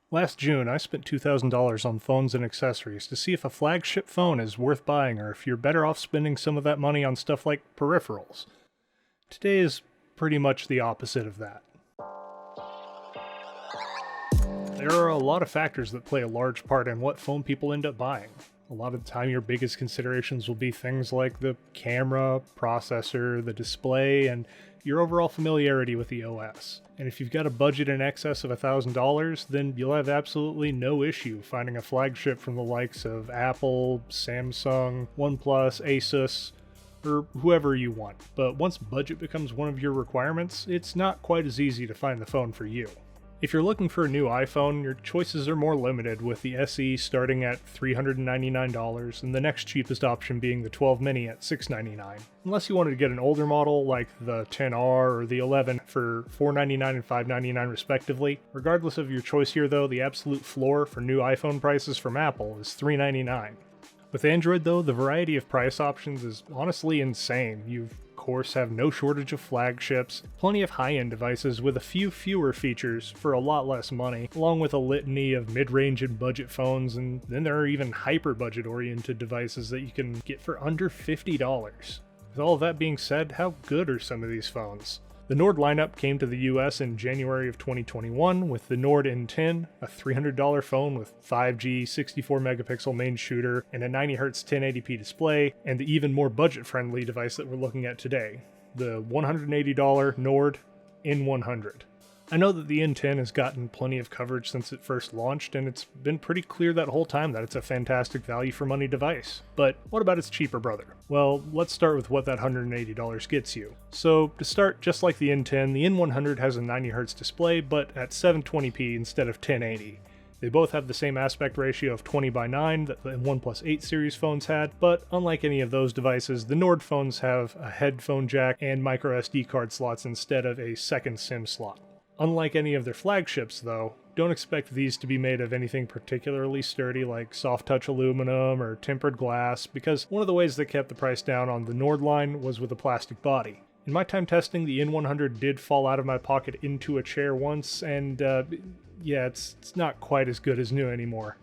Last June, I spent $2,000 on phones and accessories to see if a flagship phone is worth buying or if you're better off spending some of that money on stuff like peripherals. Today is pretty much the opposite of that. There are a lot of factors that play a large part in what phone people end up buying. A lot of the time your biggest considerations will be things like the camera, processor, the display, and your overall familiarity with the OS. And if you've got a budget in excess of $1,000, then you'll have absolutely no issue finding a flagship from the likes of Apple, Samsung, Oneplus, Asus, or whoever you want. But once budget becomes one of your requirements, it's not quite as easy to find the phone for you. If you're looking for a new iPhone, your choices are more limited, with the SE starting at $399 and the next cheapest option being the 12 mini at $699. Unless you wanted to get an older model like the XR or the 11 for $499 and $599 respectively. Regardless of your choice here though, the absolute floor for new iPhone prices from Apple is $399. With Android though, the variety of price options is honestly insane. You of course have no shortage of flagships, plenty of high-end devices with a few fewer features for a lot less money, along with a litany of mid-range and budget phones, and then there are even hyper-budget oriented devices that you can get for under $50. With all of that being said, how good are some of these phones? The Nord lineup came to the US in January of 2021 with the Nord N100, a $300 phone with 5G, 64 megapixel main shooter, and a 90Hz 1080p display, and the even more budget-friendly device that we're looking at today, the $180 Nord N100. I know that the N10 has gotten plenty of coverage since it first launched, and it's been pretty clear that whole time that it's a fantastic value for money device. But what about its cheaper brother? Well, let's start with what that $180 gets you. So to start, just like the N10, the N100 has a 90Hz display, but at 720p instead of 1080. They both have the same aspect ratio of 20:9 that the OnePlus 8 series phones had, but unlike any of those devices, the Nord phones have a headphone jack and micro SD card slots instead of a second SIM slot. Unlike any of their flagships though, don't expect these to be made of anything particularly sturdy like soft touch aluminum or tempered glass, because one of the ways they kept the price down on the Nord line was with a plastic body. In my time testing, the N100 did fall out of my pocket into a chair once, and yeah, it's not quite as good as new anymore.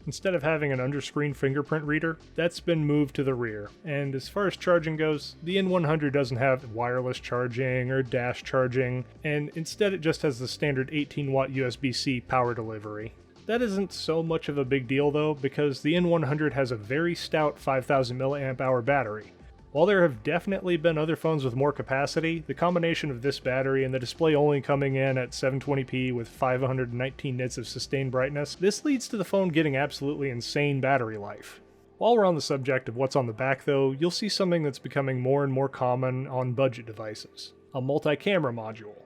Instead of having an underscreen fingerprint reader, that's been moved to the rear. And as far as charging goes, the N100 doesn't have wireless charging or dash charging, and instead it just has the standard 18-watt USB-C power delivery. That isn't so much of a big deal though, because the N100 has a very stout 5000 mAh battery. While there have definitely been other phones with more capacity, the combination of this battery and the display only coming in at 720p with 519 nits of sustained brightness, this leads to the phone getting absolutely insane battery life. While we're on the subject of what's on the back though, you'll see something that's becoming more and more common on budget devices: a multi-camera module.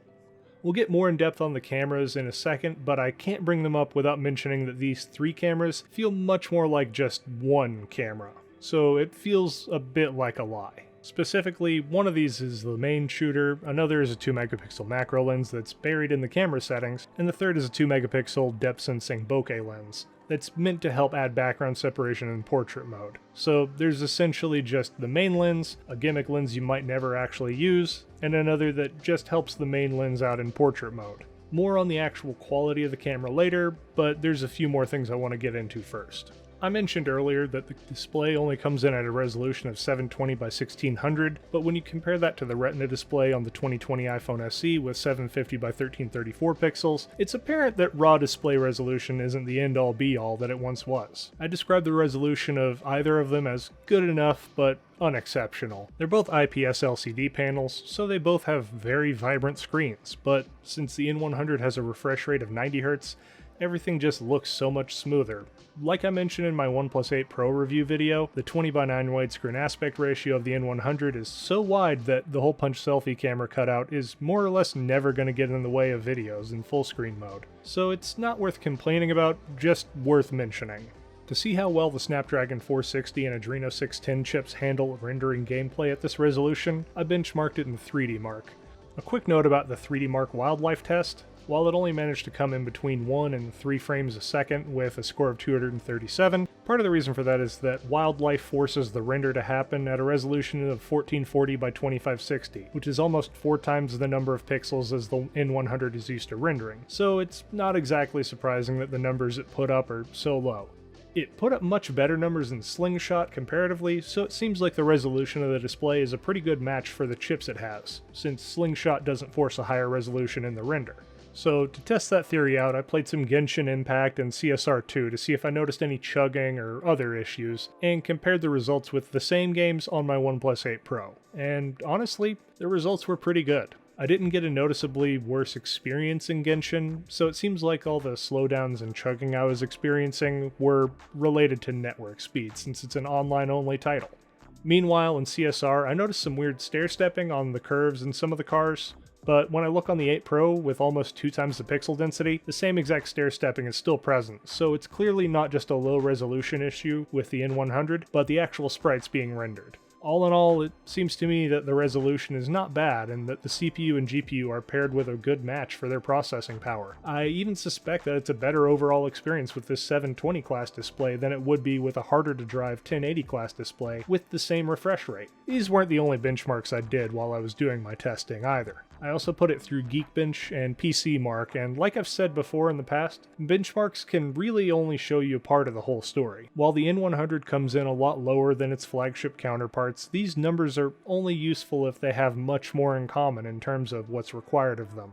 We'll get more in depth on the cameras in a second, but I can't bring them up without mentioning that these three cameras feel much more like just one camera. So it feels a bit like a lie. Specifically, one of these is the main shooter, another is a 2 megapixel macro lens that's buried in the camera settings, and the third is a 2 megapixel depth sensing bokeh lens that's meant to help add background separation in portrait mode. So there's essentially just the main lens, a gimmick lens you might never actually use, and another that just helps the main lens out in portrait mode. More on the actual quality of the camera later, but there's a few more things I want to get into first. I mentioned earlier that the display only comes in at a resolution of 720 by 1600, but when you compare that to the Retina display on the 2020 iPhone SE with 750 by 1334 pixels, it's apparent that raw display resolution isn't the end-all be-all that it once was. I describe the resolution of either of them as good enough, but unexceptional. They're both IPS LCD panels, so they both have very vibrant screens, but since the N100 has a refresh rate of 90Hz, everything just looks so much smoother. Like I mentioned in my OnePlus 8 Pro review video, the 20:9 widescreen aspect ratio of the N100 is so wide that the hole punch selfie camera cutout is more or less never going to get in the way of videos in full screen mode. So it's not worth complaining about, just worth mentioning. To see how well the Snapdragon 460 and Adreno 610 chips handle rendering gameplay at this resolution, I benchmarked it in 3D Mark. A quick note about the 3D Mark wildlife test: while it only managed to come in between 1 and 3 frames a second with a score of 237, Part of the reason for that is that wildlife forces the render to happen at a resolution of 1440 by 2560, which is almost 4 times the number of pixels as the N100 is used to rendering, so it's not exactly surprising that the numbers it put up are so low. It put up much better numbers than Slingshot comparatively, so it seems like the resolution of the display is a pretty good match for the chips it has, since Slingshot doesn't force a higher resolution in the render. So to test that theory out, I played some Genshin Impact and CSR2 to see if I noticed any chugging or other issues, and compared the results with the same games on my OnePlus 8 Pro. And honestly, the results were pretty good. I didn't get a noticeably worse experience in Genshin, so it seems like all the slowdowns and chugging I was experiencing were related to network speed, since it's an online-only title. Meanwhile, in CSR, I noticed some weird stair-stepping on the curves in some of the cars, but when I look on the 8 Pro with almost 2 times the pixel density, the same exact stair-stepping is still present, so it's clearly not just a low-resolution issue with the N100, but the actual sprites being rendered. All in all, it seems to me that the resolution is not bad and that the CPU and GPU are paired with a good match for their processing power. I even suspect that it's a better overall experience with this 720 class display than it would be with a harder to drive 1080 class display with the same refresh rate. These weren't the only benchmarks I did while I was doing my testing either. I also put it through Geekbench and PCMark, and like I've said before in the past, benchmarks can really only show you part of the whole story. While the N100 comes in a lot lower than its flagship counterparts, these numbers are only useful if they have much more in common in terms of what's required of them.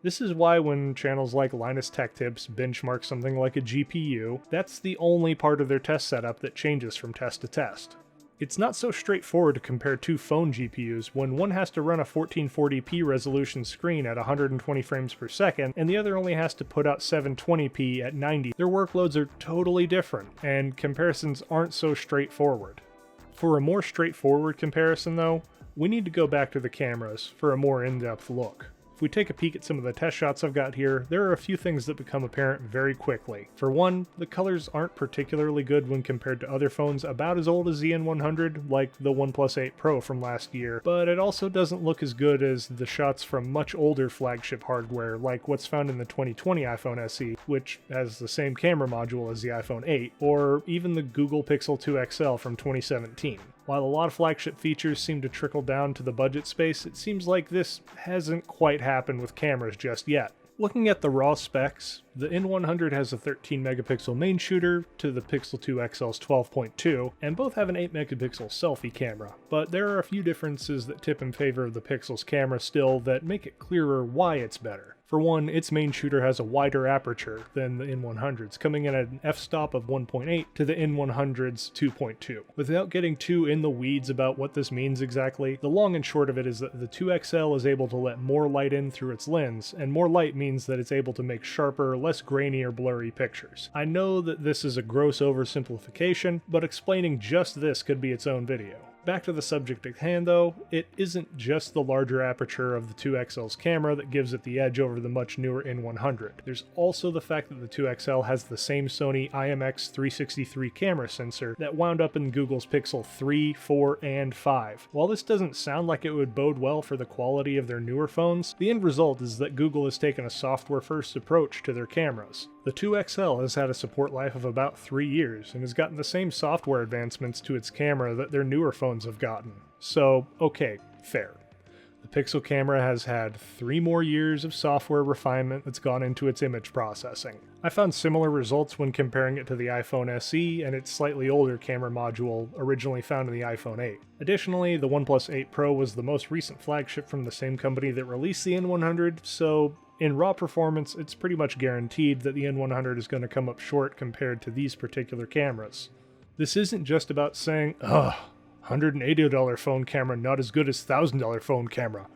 This is why when channels like Linus Tech Tips benchmark something like a GPU, that's the only part of their test setup that changes from test to test. It's not so straightforward to compare two phone GPUs when one has to run a 1440p resolution screen at 120 frames per second and the other only has to put out 720p at 90. Their workloads are totally different, and comparisons aren't so straightforward. For a more straightforward comparison though, we need to go back to the cameras for a more in-depth look. If we take a peek at some of the test shots I've got here, there are a few things that become apparent very quickly. For one, the colors aren't particularly good when compared to other phones about as old as the N100, like the OnePlus 8 Pro from last year, but it also doesn't look as good as the shots from much older flagship hardware, like what's found in the 2020 iPhone SE, which has the same camera module as the iPhone 8, or even the Google Pixel 2 XL from 2017. While a lot of flagship features seem to trickle down to the budget space, it seems like this hasn't quite happened with cameras just yet. Looking at the raw specs, the N100 has a 13 megapixel main shooter to the Pixel 2 XL's 12.2, and both have an 8 megapixel selfie camera, but there are a few differences that tip in favor of the Pixel's camera still that make it clearer why it's better. For one, its main shooter has a wider aperture than the N100's, coming in at an f-stop of 1.8 to the N100's 2.2. Without getting too in the weeds about what this means exactly, the long and short of it is that the 2XL is able to let more light in through its lens, and more light means that it's able to make sharper, less grainy or blurry pictures. I know that this is a gross oversimplification, but explaining just this could be its own video. Back to the subject at hand though, it isn't just the larger aperture of the 2XL's camera that gives it the edge over the much newer N100. There's also the fact that the 2XL has the same Sony IMX363 camera sensor that wound up in Google's Pixel 3, 4, and 5. While this doesn't sound like it would bode well for the quality of their newer phones, the end result is that Google has taken a software-first approach to their cameras. The 2XL has had a support life of about 3 years and has gotten the same software advancements to its camera that their newer phones have gotten. So, okay, fair. The Pixel camera has had 3 more years of software refinement that's gone into its image processing. I found similar results when comparing it to the iPhone SE and its slightly older camera module originally found in the iPhone 8. Additionally, the OnePlus 8 Pro was the most recent flagship from the same company that released the N100, so in raw performance, it's pretty much guaranteed that the N100 is going to come up short compared to these particular cameras. This isn't just about saying, ugh, $180 phone camera not as good as $1,000 phone camera.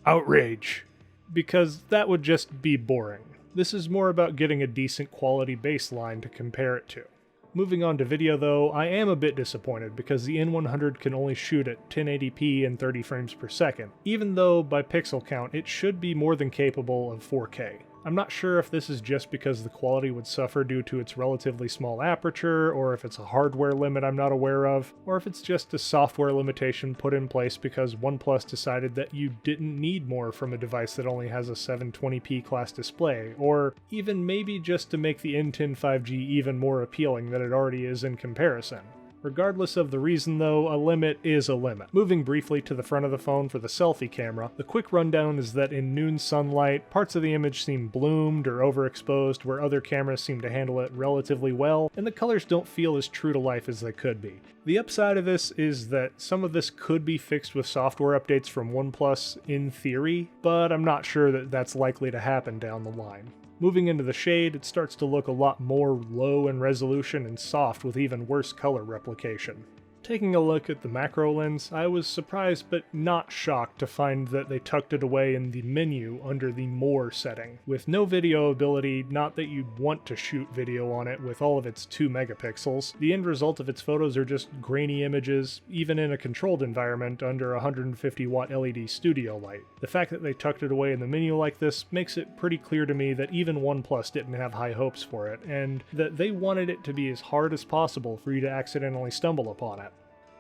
Outrage. Because that would just be boring. This is more about getting a decent quality baseline to compare it to. Moving on to video though, I am a bit disappointed because the N100 can only shoot at 1080p and 30 frames per second, even though by pixel count it should be more than capable of 4K. I'm not sure if this is just because the quality would suffer due to its relatively small aperture, or if it's a hardware limit I'm not aware of, or if it's just a software limitation put in place because OnePlus decided that you didn't need more from a device that only has a 720p class display, or even maybe just to make the N10 5G even more appealing than it already is in comparison. Regardless of the reason though, a limit is a limit. Moving briefly to the front of the phone for the selfie camera, the quick rundown is that in noon sunlight, parts of the image seem bloomed or overexposed where other cameras seem to handle it relatively well, and the colors don't feel as true to life as they could be. The upside of this is that some of this could be fixed with software updates from OnePlus in theory, but I'm not sure that that's likely to happen down the line. Moving into the shade, it starts to look a lot more low in resolution and soft with even worse color replication. Taking a look at the macro lens, I was surprised but not shocked to find that they tucked it away in the menu under the More setting. With no video ability, not that you'd want to shoot video on it with all of its 2 megapixels, the end result of its photos are just grainy images, even in a controlled environment under a 150 watt LED studio light. The fact that they tucked it away in the menu like this makes it pretty clear to me that even OnePlus didn't have high hopes for it, and that they wanted it to be as hard as possible for you to accidentally stumble upon it.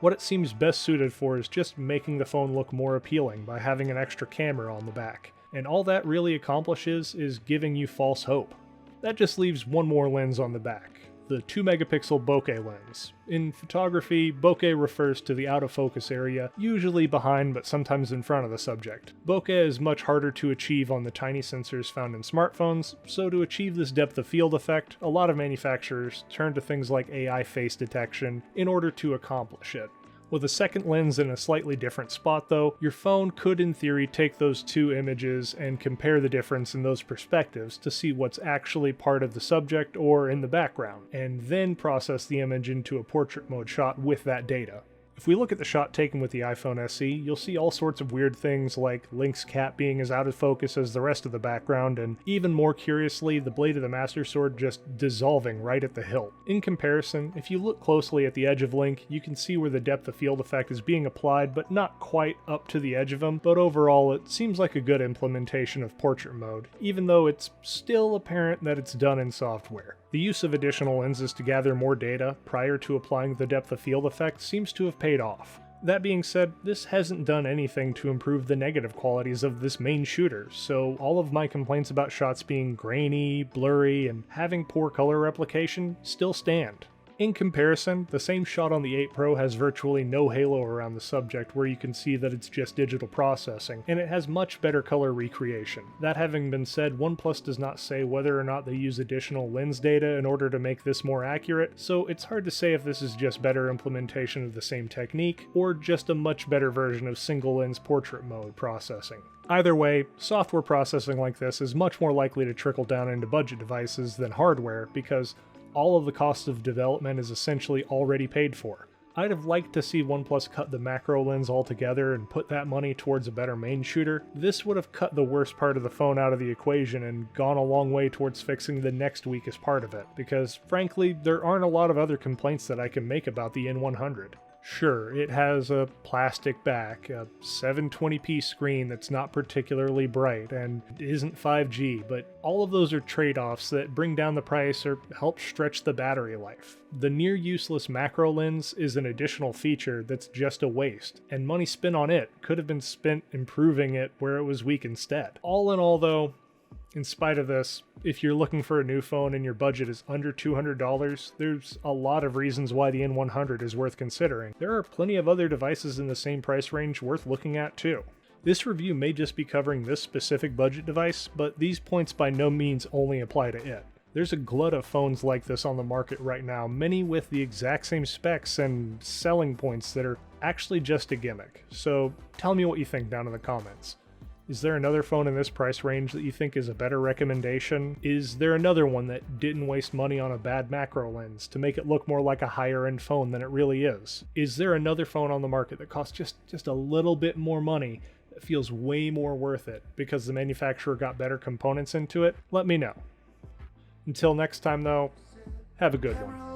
What it seems best suited for is just making the phone look more appealing by having an extra camera on the back, and all that really accomplishes is giving you false hope. That just leaves one more lens on the back, the 2 megapixel bokeh lens. In photography, bokeh refers to the out of focus area, usually behind but sometimes in front of the subject. Bokeh is much harder to achieve on the tiny sensors found in smartphones, so to achieve this depth of field effect, a lot of manufacturers turn to things like AI face detection in order to accomplish it. With a second lens in a slightly different spot though, your phone could in theory take those 2 images and compare the difference in those perspectives to see what's actually part of the subject or in the background, and then process the image into a portrait mode shot with that data. If we look at the shot taken with the iPhone SE, you'll see all sorts of weird things like Link's cap being as out of focus as the rest of the background, and even more curiously, the blade of the Master Sword just dissolving right at the hilt. In comparison, if you look closely at the edge of Link, you can see where the depth of field effect is being applied, but not quite up to the edge of him, but overall it seems like a good implementation of portrait mode, even though it's still apparent that it's done in software. The use of additional lenses to gather more data prior to applying the depth of field effect seems to have paid off. That being said, this hasn't done anything to improve the negative qualities of this main shooter, so all of my complaints about shots being grainy, blurry, and having poor color replication still stand. In comparison, the same shot on the 8 Pro has virtually no halo around the subject where you can see that it's just digital processing, and it has much better color recreation. That having been said, OnePlus does not say whether or not they use additional lens data in order to make this more accurate, so it's hard to say if this is just better implementation of the same technique, or just a much better version of single lens portrait mode processing. Either way, software processing like this is much more likely to trickle down into budget devices than hardware because all of the cost of development is essentially already paid for. I'd have liked to see OnePlus cut the macro lens altogether and put that money towards a better main shooter. This would have cut the worst part of the phone out of the equation and gone a long way towards fixing the next weakest part of it, because frankly, there aren't a lot of other complaints that I can make about the N100. Sure, it has a plastic back, a 720p screen that's not particularly bright, and isn't 5G, but all of those are trade-offs that bring down the price or help stretch the battery life. The near useless macro lens is an additional feature that's just a waste, and money spent on it could have been spent improving it where it was weak instead. All in all though, in spite of this, if you're looking for a new phone and your budget is under $200, there's a lot of reasons why the N100 is worth considering. There are plenty of other devices in the same price range worth looking at too. This review may just be covering this specific budget device, but these points by no means only apply to it. There's a glut of phones like this on the market right now, many with the exact same specs and selling points that are actually just a gimmick. So tell me what you think down in the comments. Is there another phone in this price range that you think is a better recommendation? Is there another one that didn't waste money on a bad macro lens to make it look more like a higher end phone than it really is? Is there another phone on the market that costs just a little bit more money that feels way more worth it because the manufacturer got better components into it? Let me know. Until next time though, have a good one.